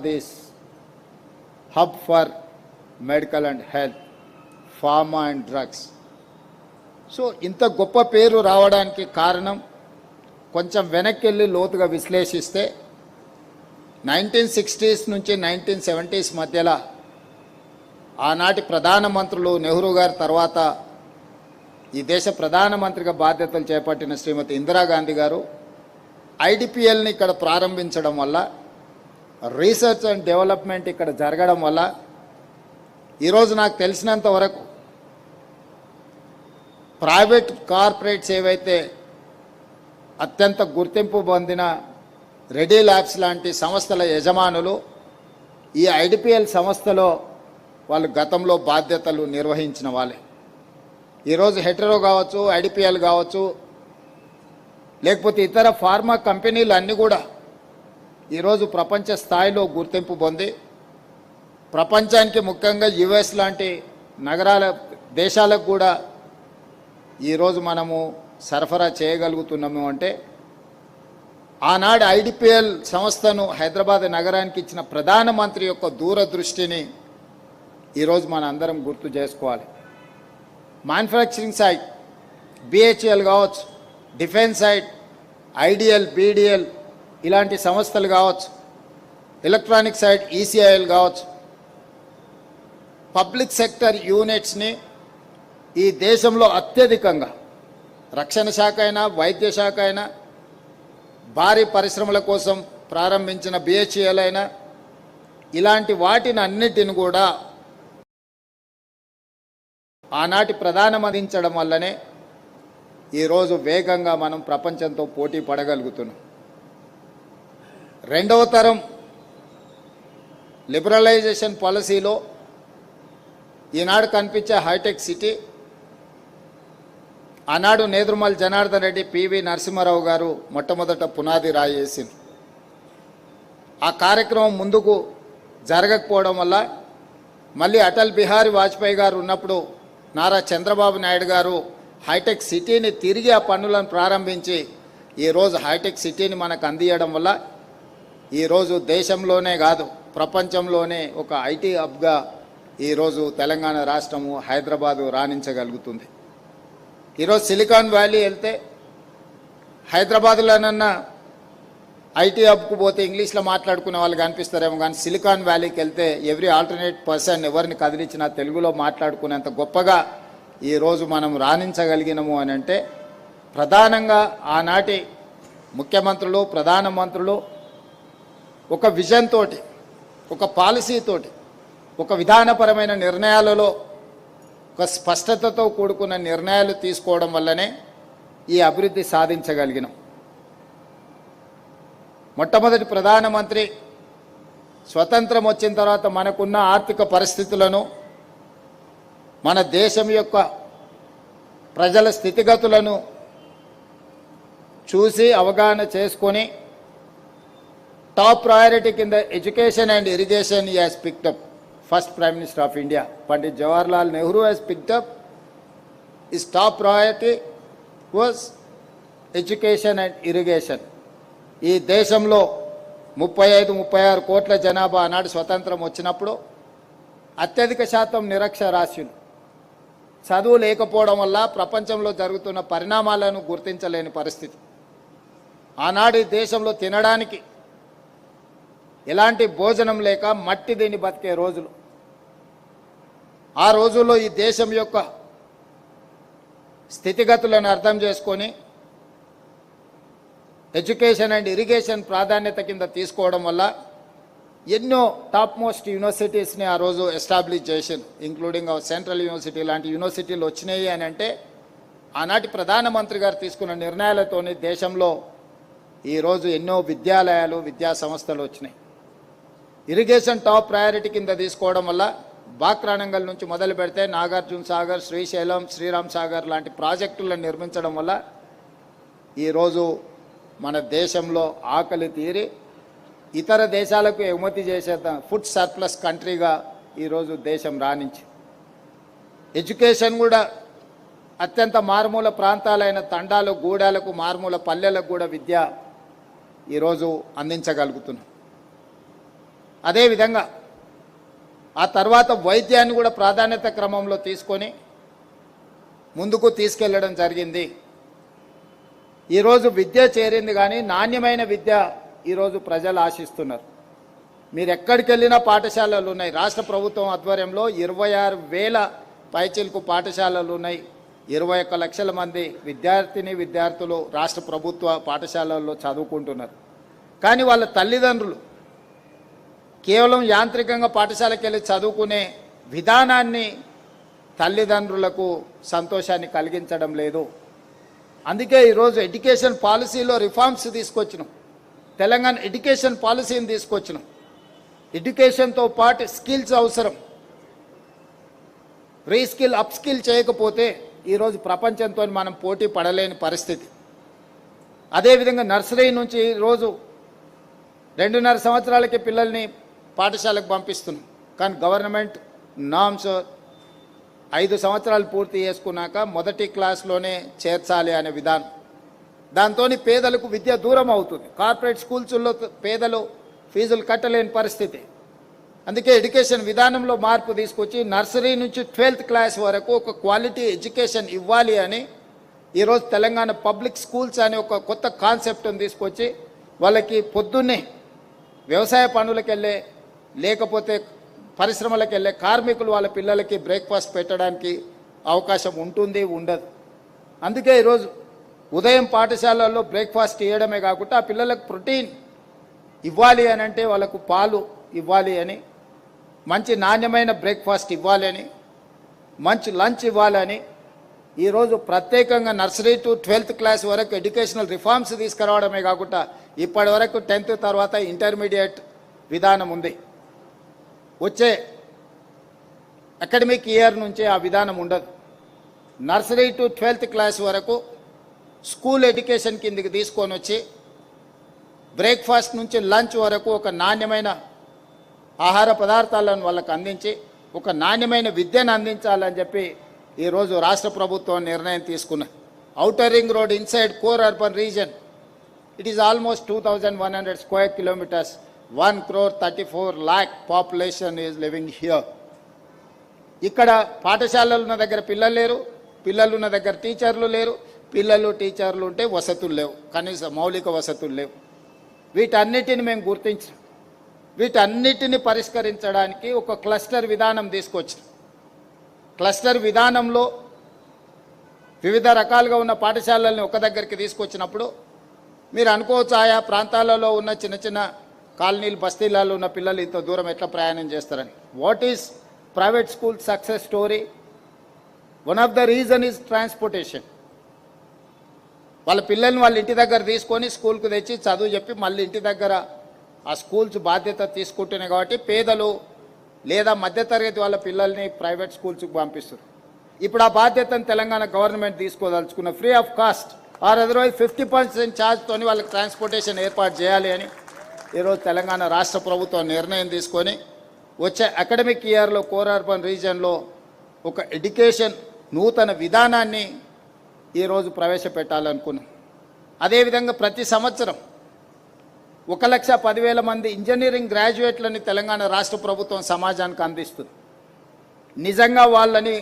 this hub for medical and health, pharma and drugs. So ఇంత గొప్ప పేరు రావడానికి కారణం కొంచెం వెనక్కి వెళ్ళి లోతుగా విశ్లేషిస్తే 1960s నుంచి 1970s మధ్యలో ఆనాటి ప్రధానమంత్రులు నెహ్రూ గారి తర్వాత ఈ దేశ ప్రధానమంత్రిగా బాధ్యతలు చేపట్టిన శ్రీమతి ఇందిరాగాంధీ గారు ఐడిపిఎల్ని ఇక్కడ ప్రారంభించడం వల్ల రీసెర్చ్ అండ్ డెవలప్మెంట్ ఇక్కడ జరగడం వల్ల ఈరోజు నాకు తెలిసినంత వరకు ప్రైవేట్ కార్పొరేట్స్ ఏవైతే అత్యంత గుర్తింపు పొందిన రెడీ ల్యాబ్స్ లాంటి సంస్థల యజమానులు ఈ ఐడిపిఎల్ సంస్థలో వాళ్ళు గతంలో బాధ్యతలు నిర్వహించిన వాళ్ళే ఈరోజు హెటరో కావచ్చు, ఐడిపిఎల్ కావచ్చు, లేకపోతే ఇతర ఫార్మా కంపెనీలు అన్నీ కూడా ఈరోజు ప్రపంచ స్థాయిలో గుర్తింపు పొంది ప్రపంచానికి ముఖ్యంగా యుఎస్ లాంటి నగరాల దేశాలకు కూడా ఈరోజు మనము సరఫరా చేయగలుగుతున్నాము. అంటే ఆనాడు ఐడిపిఎల్ సంస్థను హైదరాబాద్ నగరానికి ఇచ్చిన ప్రధానమంత్రి యొక్క దూరదృష్టిని ఈరోజు మన అందరం గుర్తు చేసుకోవాలి. మ్యానుఫ్యాక్చరింగ్ సైడ్ బిహెచ్ఎల్ కావచ్చు, డిఫెన్స్ సైడ్ ఐడిఎల్, బీడిఎల్ ఇలాంటి సంస్థలు కావచ్చు, ఎలక్ట్రానిక్ సైడ్ ఈసీఐఎల్ కావచ్చు, పబ్లిక్ సెక్టర్ యూనిట్స్ని ఈ దేశంలో అత్యధికంగా రక్షణ శాఖ అయినా, వైద్య శాఖ అయినా, భారీ పరిశ్రమల కోసం ప్రారంభించిన బిహెచ్ఎల్ అయినా ఇలాంటి వాటిని అన్నిటిని కూడా ఆనాటి ప్రధానమంత్రి అందించడం వల్లనే ఈరోజు వేగంగా మనం ప్రపంచంతో పోటీ పడగలుగుతున్నాం. రెండవ తరం లిబరలైజేషన్ పాలసీలో ఈనాడు కనిపించే హైటెక్ సిటీ ఆనాడు నేదురుమల్ జనార్దన్ రెడ్డి, పివి నరసింహారావు గారు మొట్టమొదట పునాది రాయి వేసింది. ఆ కార్యక్రమం ముందుకు జరగకపోవడం వల్ల మళ్ళీ అటల్ బిహారీ వాజ్పేయి గారు ఉన్నప్పుడు నారా చంద్రబాబు నాయుడు గారు హైటెక్ సిటీని తిరిగి ఆ పనులను ప్రారంభించి ఈరోజు హైటెక్ సిటీని మనకు అందియడం వల్ల ఈరోజు దేశంలోనే కాదు ప్రపంచంలోనే ఒక ఐటీ హబ్గా ఈరోజు తెలంగాణ రాష్ట్రము హైదరాబాదు రాణించగలుగుతుంది. ఈరోజు సిలికాన్ వ్యాలీ వెళ్తే హైదరాబాద్లోనన్నా ఐటీ హబ్కు పోతే ఇంగ్లీష్లో మాట్లాడుకునే వాళ్ళు కనిపిస్తారేమో, కానీ సిలికాన్ వ్యాలీకి వెళ్తే ఎవ్రీ ఆల్టర్నేట్ పర్సన్ ఎవరిని కదిలించినా తెలుగులో మాట్లాడుకునేంత గొప్పగా ఈరోజు మనం రాణించగలిగినము అని అంటే ప్రధానంగా ఆనాటి ముఖ్యమంత్రులు, ప్రధానమంత్రులు ఒక విజన్ తోటి, ఒక పాలసీతోటి, ఒక విధానపరమైన నిర్ణయాలలో ఒక స్పష్టతతో కూడుకున్న నిర్ణయాలు తీసుకోవడం వల్లనే ఈ అభివృద్ధి సాధించగలిగినాం. మొట్టమొదటి ప్రధానమంత్రి స్వతంత్రం వచ్చిన తర్వాత మనకున్న ఆర్థిక పరిస్థితులను, మన దేశం యొక్క ప్రజల స్థితిగతులను చూసి అవగాహన చేసుకొని టాప్ ప్రయారిటీ కింద education and irrigation he has picked up. First Prime Minister of India, Pandit Jawaharlal Nehru has picked up. His top priority was education and irrigation. ఈ దేశంలో 35-36 కోట్ల జనాభా ఆనాడు స్వతంత్రం వచ్చినప్పుడు అత్యధిక శాతం నిరక్షరాస్యులు, చదువు లేకపోవడం వల్ల ప్రపంచంలో జరుగుతున్న పరిణామాలను గుర్తించలేని పరిస్థితి. ఆనాడు దేశంలో తినడానికి ఎలాంటి భోజనం లేక మట్టి తిని బతికే రోజులు. ఆ రోజుల్లో ఈ దేశం యొక్క స్థితిగతులను అర్థం చేసుకొని ఎడ్యుకేషన్ అండ్ ఇరిగేషన్ ప్రాధాన్యత కింద తీసుకోవడం వల్ల ఎన్నో టాప్ మోస్ట్ యూనివర్సిటీస్ని ఆ రోజు ఎస్టాబ్లిష్ చేసింది, ఇంక్లూడింగ్ సెంట్రల్ యూనివర్సిటీ లాంటి యూనివర్సిటీలు వచ్చినాయి అని అంటే ఆనాటి ప్రధానమంత్రి గారు తీసుకున్న నిర్ణయాలతోని దేశంలో ఈరోజు ఎన్నో విద్యాలయాలు, విద్యా సంస్థలు వచ్చినాయి. ఇరిగేషన్ టాప్ ప్రయారిటీ కింద తీసుకోవడం వల్ల బాక్రానంగల్ నుంచి మొదలు పెడితే నాగార్జున సాగర్, శ్రీశైలం, శ్రీరామ్ సాగర్ లాంటి ప్రాజెక్టులను నిర్మించడం వల్ల ఈరోజు మన దేశంలో ఆకలి తీరి ఇతర దేశాలకు ఎగుమతి చేసే ఫుడ్ సర్ప్లస్ కంట్రీగా ఈరోజు దేశం రాణించి, ఎడ్యుకేషన్ కూడా అత్యంత మారుమూల ప్రాంతాలైన తండాలు, గూడాలకు, మారుమూల పల్లెలకు కూడా విద్య ఈరోజు అందించగలుగుతున్నాం. అదేవిధంగా ఆ తర్వాత వైద్యాన్ని కూడా ప్రాధాన్యత క్రమంలో తీసుకొని ముందుకు తీసుకెళ్లడం జరిగింది. ఈరోజు విద్య చేరింది, కానీ నాణ్యమైన విద్య ఈరోజు ప్రజలు ఆశిస్తున్నారు. మీరు ఎక్కడికి వెళ్ళినా పాఠశాలలు ఉన్నాయి. రాష్ట్ర ప్రభుత్వం ఆధ్వర్యంలో 26,000 పైచిలకు పాఠశాలలు ఉన్నాయి. 21 లక్షల మంది విద్యార్థులు రాష్ట్ర ప్రభుత్వ పాఠశాలల్లో చదువుకుంటున్నారు. కానీ వాళ్ళ తల్లిదండ్రులు కేవలం యాంత్రికంగా పాఠశాలకు వెళ్ళి చదువుకునే విధానాన్ని తల్లిదండ్రులకు సంతోషాన్ని కలిగించడం లేదు. అందుకే ఈరోజు ఎడ్యుకేషన్ పాలసీలో రిఫార్మ్స్ తీసుకొచ్చినాం. తెలంగాణ ఎడ్యుకేషన్ పాలసీని తీసుకొచ్చినాం. ఎడ్యుకేషన్తో పాటు స్కిల్స్ అవసరం. రీస్కిల్ అప్స్కిల్ చేయకపోతే ఈరోజు ప్రపంచంతో మనం పోటీ పడలేని పరిస్థితి. అదేవిధంగా నర్సరీ నుంచి ఈరోజు 2.5 సంవత్సరాలకి పిల్లల్ని పాఠశాలకు పంపిస్తున్నాం. కానీ గవర్నమెంట్ నామ్స్ 5 సంవత్సరాలు పూర్తి చేసుకున్నాక మొదటి క్లాస్లోనే చేర్చాలి అనే విధానం. దాంతో పేదలకు విద్య దూరం అవుతుంది. కార్పొరేట్ స్కూల్స్లో పేదలు ఫీజులు కట్టలేని పరిస్థితి. అందుకే ఎడ్యుకేషన్ విధానంలో మార్పు తీసుకొచ్చి నర్సరీ నుంచి 12th క్లాస్ వరకు ఒక క్వాలిటీ ఎడ్యుకేషన్ ఇవ్వాలి అని ఈరోజు తెలంగాణ పబ్లిక్ స్కూల్స్ అనే ఒక కొత్త కాన్సెప్ట్ని తీసుకొచ్చి వాళ్ళకి పొద్దున్నే వ్యవసాయ పనులకు వెళ్ళే లేకపోతే పరిశ్రమలకు వెళ్ళే కార్మికులు వాళ్ళ పిల్లలకి బ్రేక్ఫాస్ట్ పెట్టడానికి అవకాశం ఉంటుంది, ఉండదు. అందుకే ఈరోజు ఉదయం పాఠశాలల్లో బ్రేక్ఫాస్ట్ ఇవ్వడమే కాకుండా ఆ పిల్లలకు ప్రోటీన్ ఇవ్వాలి అని అంటే వాళ్ళకు పాలు ఇవ్వాలి అని, మంచి నాణ్యమైన బ్రేక్ఫాస్ట్ ఇవ్వాలి అని, మంచి లంచ్ ఇవ్వాలని ఈరోజు ప్రత్యేకంగా నర్సరీ టు 12th క్లాస్ వరకు ఎడ్యుకేషనల్ రిఫార్మ్స్ తీసుకురావడమే కాకుండా ఇప్పటి వరకు 10th తర్వాత ఇంటర్మీడియట్ విధానం ఉంది. వచ్చే అకాడమిక్ ఇయర్ నుంచి ఆ విధానం ఉండదు. నర్సరీ టు 12th క్లాస్ వరకు స్కూల్ ఎడ్యుకేషన్ కిందకి తీసుకొని వచ్చి బ్రేక్ఫాస్ట్ నుంచి లంచ్ వరకు ఒక నాణ్యమైన ఆహార పదార్థాలను వాళ్ళకు అందించి ఒక నాణ్యమైన విద్యను అందించాలని చెప్పి ఈరోజు రాష్ట్ర ప్రభుత్వం నిర్ణయం తీసుకున్నది. Outer ring road inside core urban reason it is almost 2,100 square kilometres. 1,34,00,000 population is living here. ఇక్కడ పాఠశాలలు ఉన్న దగ్గర పిల్లలు లేరు, పిల్లలు ఉన్న దగ్గర టీచర్లు లేరు, టీచర్లు ఉంటే వసతులు లేవు, కనీస మౌలిక వసతులు లేవు. వీటన్నిటిని మేము గుర్తించాం. వీటన్నిటిని పరిష్కరించడానికి ఒక క్లస్టర్ విధానం తీసుకొచ్చాం. క్లస్టర్ విధానంలో వివిధ రకాలుగా ఉన్న పాఠశాలల్ని ఒక దగ్గరికి తీసుకొచ్చినప్పుడు మీరు అనుకోవచ్చు, ఆయా ప్రాంతాలలో ఉన్న చిన్న చిన్న కాలనీలు బస్తీలలో ఉన్న పిల్లలు ఇంత దూరం ఎట్లా ప్రయాణం చేస్తారని. What is private school success story? One of the reason is transportation. వాళ్ళ పిల్లల్ని వాళ్ళ ఇంటి దగ్గర తీసుకొని స్కూల్కు తెచ్చి చదువు చెప్పి మళ్ళీ ఇంటి దగ్గర ఆ స్కూల్స్ బాధ్యత తీసుకుంటున్నాయి. కాబట్టి పేదలు లేదా మధ్యతరగతి వాళ్ళ పిల్లల్ని ప్రైవేట్ స్కూల్స్కి పంపిస్తారు. ఇప్పుడు ఆ బాధ్యతను తెలంగాణ గవర్నమెంట్ తీసుకోదలుచుకున్న free of cost or otherwise 50% ఛార్జ్తోని వాళ్ళకి ట్రాన్స్పోర్టేషన్ ఏర్పాటు చేయాలి అని ఈరోజు తెలంగాణ రాష్ట్ర ప్రభుత్వం నిర్ణయం తీసుకొని వచ్చే అకాడమిక్ ఇయర్లో కోర్ అర్బన్ రీజియన్లో ఒక ఎడ్యుకేషన్ నూతన విధానాన్ని ఈరోజు ప్రవేశపెట్టాలనుకున్నాం. అదేవిధంగా ప్రతి సంవత్సరం 1,10,000 మంది ఇంజనీరింగ్ గ్రాడ్యుయేట్లని తెలంగాణ రాష్ట్ర ప్రభుత్వం సమాజానికి అందిస్తుంది. నిజంగా వాళ్ళని